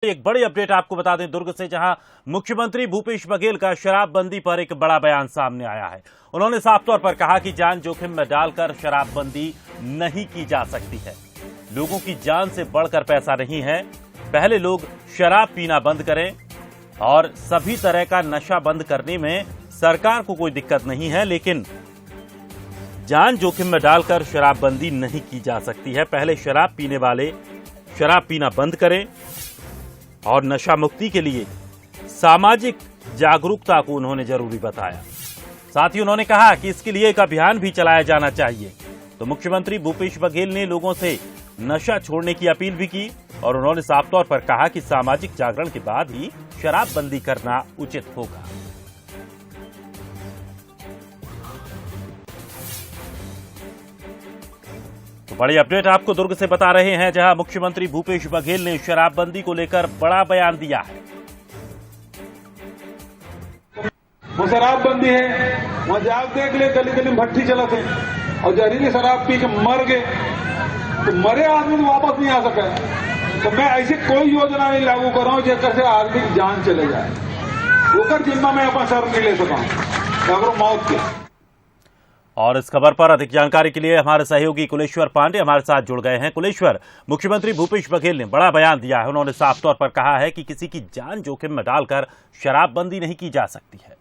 एक बड़ी अपडेट आपको बता दें दुर्ग से, जहां मुख्यमंत्री भूपेश बघेल का शराबबंदी पर एक बड़ा बयान सामने आया है। उन्होंने साफ तौर पर कहा कि जान जोखिम में डालकर शराबबंदी नहीं की जा सकती है। लोगों की जान से बढ़कर पैसा नहीं है। पहले लोग शराब पीना बंद करें और सभी तरह का नशा बंद करने में सरकार को कोई दिक्कत नहीं है, लेकिन जान जोखिम में डालकर शराबबंदी नहीं की जा सकती है। पहले शराब पीने वाले शराब पीना बंद करें और नशा मुक्ति के लिए सामाजिक जागरूकता को उन्होंने जरूरी बताया। साथ ही उन्होंने कहा कि इसके लिए एक अभियान भी चलाया जाना चाहिए। तो मुख्यमंत्री भूपेश बघेल ने लोगों से नशा छोड़ने की अपील भी की और उन्होंने साफ तौर पर कहा कि सामाजिक जागरण के बाद ही शराबबंदी करना उचित होगा। तो बड़ी अपडेट आपको दुर्ग से बता रहे हैं, जहां मुख्यमंत्री भूपेश बघेल ने शराबबंदी को लेकर बड़ा बयान दिया है। वो शराबबंदी है, वहां जाग देख ले, गली गली भट्टी चलत है और जहरीली शराब पी के मर गए तो मरे आदमी तो वापस नहीं आ सके। तो मैं ऐसी कोई योजना नहीं लागू कर रहा हूं जिससे आदमी की जान चले जाए। वो जिम्मा मैं अपना सर नहीं ले सका मौत के। और इस खबर पर अधिक जानकारी के लिए हमारे सहयोगी कुलेश्वर पांडे हमारे साथ जुड़ गए हैं। कुलेश्वर, मुख्यमंत्री भूपेश बघेल ने बड़ा बयान दिया है। उन्होंने साफ तौर पर कहा है कि किसी की जान जोखिम में डालकर शराबबंदी नहीं की जा सकती है।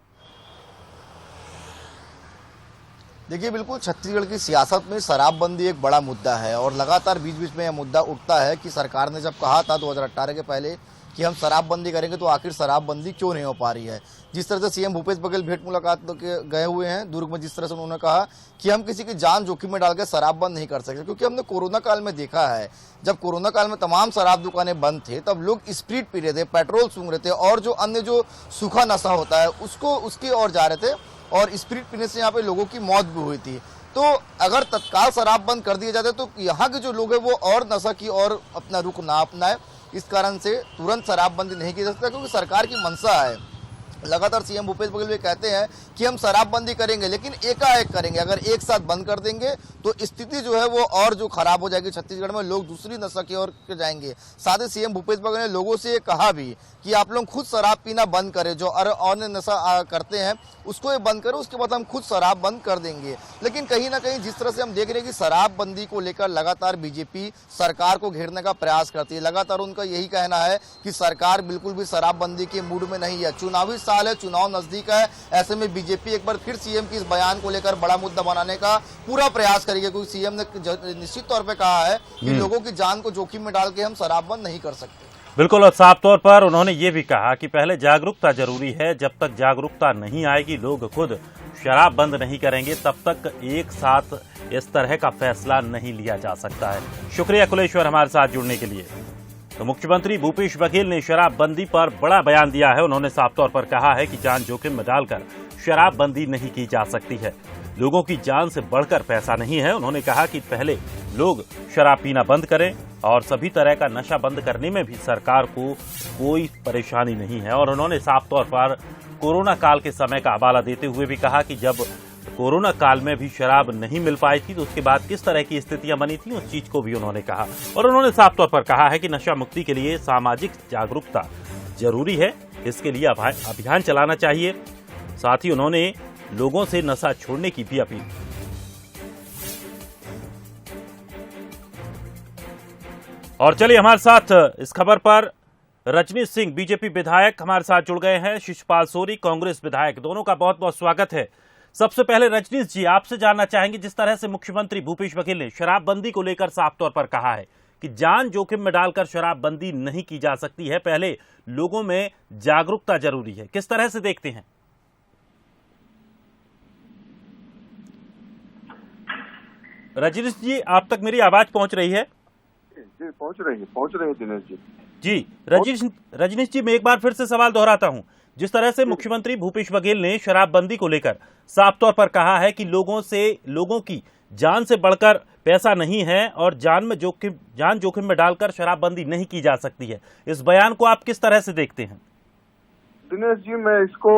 देखिए, बिल्कुल छत्तीसगढ़ की सियासत में शराबबंदी एक बड़ा मुद्दा है और लगातार बीच बीच में यह मुद्दा उठता है कि सरकार ने जब कहा था 2018 के पहले कि हम शराबबंदी करेंगे तो आखिर शराबबंदी क्यों नहीं हो पा रही है। जिस तरह से सीएम भूपेश बघेल भेंट मुलाकात गए हुए हैं दुर्ग में, जिस तरह से उन्होंने कहा कि हम किसी की जान जोखिम में डालकर शराब बंद नहीं कर सकते, क्योंकि हमने कोरोना काल में देखा है जब कोरोना काल में तमाम शराब दुकानें बंद थे तब लोग स्प्रीट पी रहे थे, पेट्रोल सूंघ रहे थे और जो अन्य जो सूखा नशा होता है उसकी ओर जा रहे थे और स्प्रीट पीने से यहाँ पे लोगों की मौत भी हुई थी। तो अगर तत्काल शराब बंद कर दिए जाते तो यहाँ के जो लोग हैं वो और नशा की ओर अपना रुख ना अपनाए। इस कारण से तुरंत शराबबंदी नहीं की जा सकती, क्योंकि सरकार की मंशा है। लगातार सीएम भूपेश बघेल कहते हैं कि हम शराबबंदी करेंगे लेकिन एकाएक करेंगे। अगर एक साथ बंद कर देंगे तो स्थिति जो है वो और जो खराब हो जाएगी छत्तीसगढ़ में, लोग दूसरी नशा की ओर जाएंगे। साथ ही सीएम भूपेश बघेल ने लोगों से कहा भी कि आप लोग खुद शराब पीना बंद करें, जो अन्य नशा करते हैं उसको ये बंद करें, उसके बाद हम खुद शराब बंद कर देंगे। लेकिन कहीं ना कहीं जिस तरह से हम देख रहे हैं कि शराबबंदी को लेकर लगातार बीजेपी सरकार को घेरने का प्रयास करती है। लगातार उनका यही कहना है कि सरकार बिल्कुल भी शराबबंदी के मूड में नहीं है। चुनावी साल है, चुनाव नजदीक है, ऐसे में बीजेपी एक बार फिर सीएम की इस बयान को लेकर बड़ा मुद्दा बनाने का पूरा प्रयास करेगी, क्योंकि सीएम ने निश्चित तौर पे कहा है कि लोगों की जान को जोखिम में डाल के हम शराब बंद नहीं कर सकते। बिल्कुल, और साफ तौर पर उन्होंने ये भी कहा कि पहले जागरूकता जरूरी है। जब तक जागरूकता नहीं आएगी, लोग खुद शराब बंद नहीं करेंगे, तब तक एक साथ इस तरह का फैसला नहीं लिया जा सकता है। शुक्रिया कुलेश्वर हमारे साथ जुड़ने के लिए। तो मुख्यमंत्री भूपेश बघेल ने शराबबंदी पर बड़ा बयान दिया है। उन्होंने साफ तौर पर कहा है कि जान जोखिम में डालकर शराबबंदी नहीं की जा सकती है। लोगों की जान से बढ़कर पैसा नहीं है। उन्होंने कहा कि पहले लोग शराब पीना बंद करें और सभी तरह का नशा बंद करने में भी सरकार को कोई परेशानी नहीं है। और उन्होंने साफ तौर पर कोरोना काल के समय का हवाला देते हुए भी कहा कि जब कोरोना काल में भी शराब नहीं मिल पाई थी तो उसके बाद किस तरह की स्थितियां बनी थी, उस चीज को भी उन्होंने कहा। और उन्होंने साफ तौर पर कहा है कि नशा मुक्ति के लिए सामाजिक जागरूकता जरूरी है, इसके लिए अभियान चलाना चाहिए। साथ ही उन्होंने लोगों से नशा छोड़ने की भी अपील की। और चलिए हमारे साथ इस खबर पर रजनीश सिंह बीजेपी विधायक हमारे साथ जुड़ गए हैं, शिशुपाल सोरी कांग्रेस विधायक, दोनों का बहुत बहुत स्वागत है। सबसे पहले रजनीश जी, आपसे जानना चाहेंगे, जिस तरह से मुख्यमंत्री भूपेश बघेल ने शराबबंदी को लेकर साफ तौर पर कहा है कि जान जोखिम में डालकर शराबबंदी नहीं की जा सकती है, पहले लोगों में जागरूकता जरूरी है, किस तरह से देखते हैं? रजनीश जी, आप तक मेरी आवाज पहुंच रही है? जी पहुंच रही है दिनेश जी। जी रजनीश जी, मैं एक बार फिर से सवाल दोहराता हूं। जिस तरह से मुख्यमंत्री भूपेश बघेल ने शराबबंदी को लेकर साफ तौर पर कहा है कि लोगों की जान से बढ़कर पैसा नहीं है और जान जोखिम में डालकर शराबबंदी नहीं की जा सकती है, इस बयान को आप किस तरह से देखते हैं? दिनेश जी, मैं इसको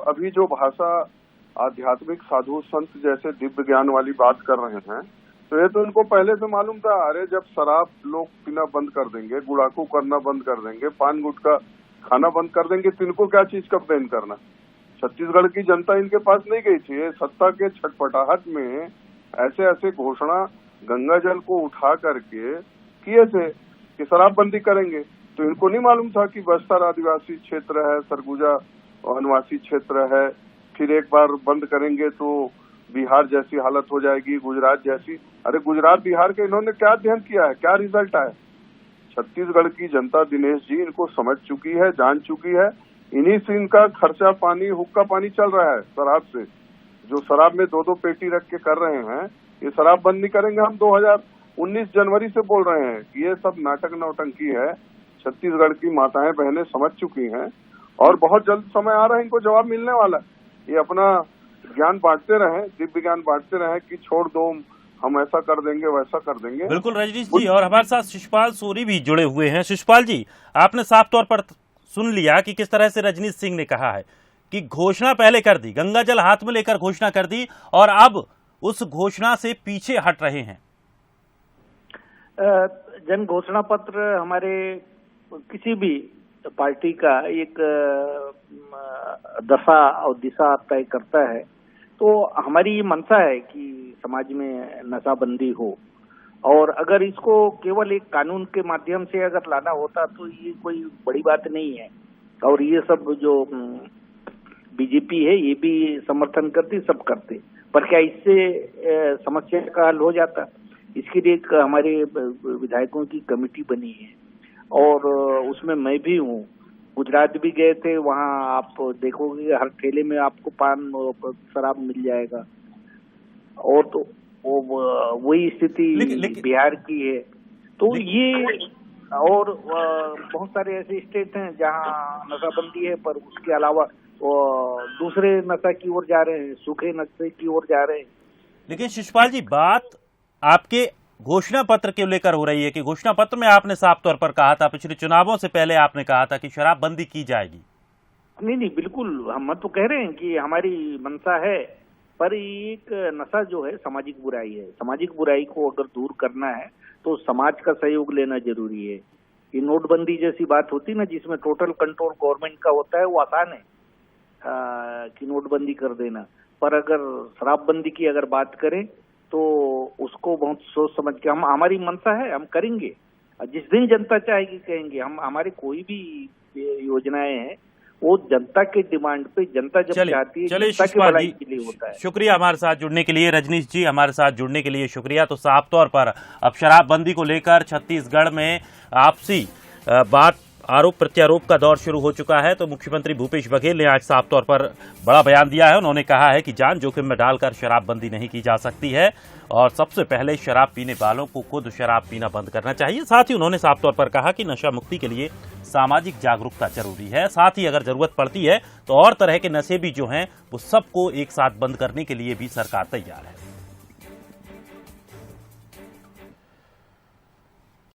अभी जो भाषा आध्यात्मिक साधु संत जैसे दिव्य ज्ञान वाली बात कर रहे हैं, तो ये तो इनको पहले से मालूम था। अरे जब शराब लोग पीना बंद कर देंगे, गुड़ाखू करना बंद कर देंगे, पान गुटखा खाना बंद कर देंगे, तो इनको क्या चीज का बैन करना। छत्तीसगढ़ की जनता इनके पास नहीं गई थी। ये सत्ता के छटपटाहट में ऐसे ऐसे घोषणा गंगा जल को उठा करके किए थे कि शराबबंदी करेंगे। तो इनको नहीं मालूम था कि बस्तर आदिवासी क्षेत्र है, सरगुजा वनवासी क्षेत्र है, फिर एक बार बंद करेंगे तो बिहार जैसी हालत हो जाएगी, गुजरात जैसी। अरे गुजरात बिहार के इन्होंने क्या अध्ययन किया है, क्या रिजल्ट आया। छत्तीसगढ़ की जनता दिनेश जी इनको समझ चुकी है, जान चुकी है। इन्हीं से इनका खर्चा पानी, हुक्का पानी चल रहा है शराब से। जो शराब में 2-2 पेटी रख के कर रहे हैं, ये शराब बंद नहीं करेंगे। हम 2019 जनवरी से बोल रहे हैं कि ये सब नाटक नौटंकी है। छत्तीसगढ़ की माताएं बहनें समझ चुकी हैं और बहुत जल्द समय आ रहा है, इनको जवाब मिलने वाला है। ये अपना ज्ञान बांटते रहे, दिव्य ज्ञान बांटते रहे कि छोड़ दो, हम ऐसा कर देंगे, वैसा कर देंगे। बिल्कुल रजनीश जी, और हमारे साथ शिशपाल सूरी भी जुड़े हुए हैं। शिशपाल जी, आपने साफ तौर पर सुन लिया कि किस तरह से रजनीश सिंह ने कहा है कि घोषणा पहले कर दी, गंगा जल हाथ में लेकर घोषणा कर दी और अब उस घोषणा से पीछे हट रहे हैं। जन घोषणा पत्र हमारे किसी भी पार्टी का एक दशा और दिशा तय करता है। तो हमारी ये मंशा है कि समाज में नशाबंदी हो, और अगर इसको केवल एक कानून के माध्यम से अगर लाना होता तो ये कोई बड़ी बात नहीं है। और ये सब जो बीजेपी है ये भी समर्थन करती, सब करते, पर क्या इससे समस्या का हल हो जाता? इसके लिए एक हमारे विधायकों की कमेटी बनी है और उसमें मैं भी हूँ। गुजरात भी गए थे, वहाँ आप देखोगे हर ठेले में आपको पान शराब मिल जाएगा। और तो वही स्थिति बिहार की है। तो ये और बहुत सारे ऐसे स्टेट हैं जहाँ नशाबंदी है, पर उसके अलावा दूसरे नशा की ओर जा रहे हैं, सूखे नशे की ओर जा रहे हैं। लेकिन शिशपाल जी, बात आपके घोषणा पत्र के लेकर हो रही है कि घोषणा पत्र में आपने साफ तौर पर कहा था, पिछले चुनावों से पहले आपने कहा था कि शराबबंदी की जाएगी। नहीं, बिल्कुल, हम तो कह रहे हैं कि हमारी मंशा है, पर एक नशा जो है सामाजिक बुराई है। सामाजिक बुराई को अगर दूर करना है तो समाज का सहयोग लेना जरूरी है। ये नोटबंदी जैसी बात होती ना, जिसमें टोटल कंट्रोल गवर्नमेंट का होता है, वो आसान है कि नोटबंदी कर देना। पर अगर शराबबंदी की अगर बात करें तो उसको बहुत सोच समझ के, हमारी मंशा है, हम करेंगे। जिस दिन जनता चाहेगी कहेंगे हम। हमारी कोई भी योजनाएं हैं वो जनता के डिमांड पे, जनता जब चाहती है, जनता की भलाई के लिए होता है। शुक्रिया हमारे साथ जुड़ने के लिए रजनीश जी, हमारे साथ जुड़ने के लिए शुक्रिया। तो साफ तौर पर अब शराबबंदी को लेकर छत्तीसगढ़ में आपसी बात, आरोप प्रत्यारोप का दौर शुरू हो चुका है। तो मुख्यमंत्री भूपेश बघेल ने आज साफ तौर पर बड़ा बयान दिया है। उन्होंने कहा है कि जान जोखिम में डालकर शराबबंदी नहीं की जा सकती है और सबसे पहले शराब पीने वालों को खुद शराब पीना बंद करना चाहिए। साथ ही उन्होंने साफ तौर पर कहा कि नशा मुक्ति के लिए सामाजिक जागरूकता जरूरी है। साथ ही अगर जरूरत पड़ती है तो और तरह के नशे भी जो हैं वो सबको एक साथ बंद करने के लिए भी सरकार तैयार है।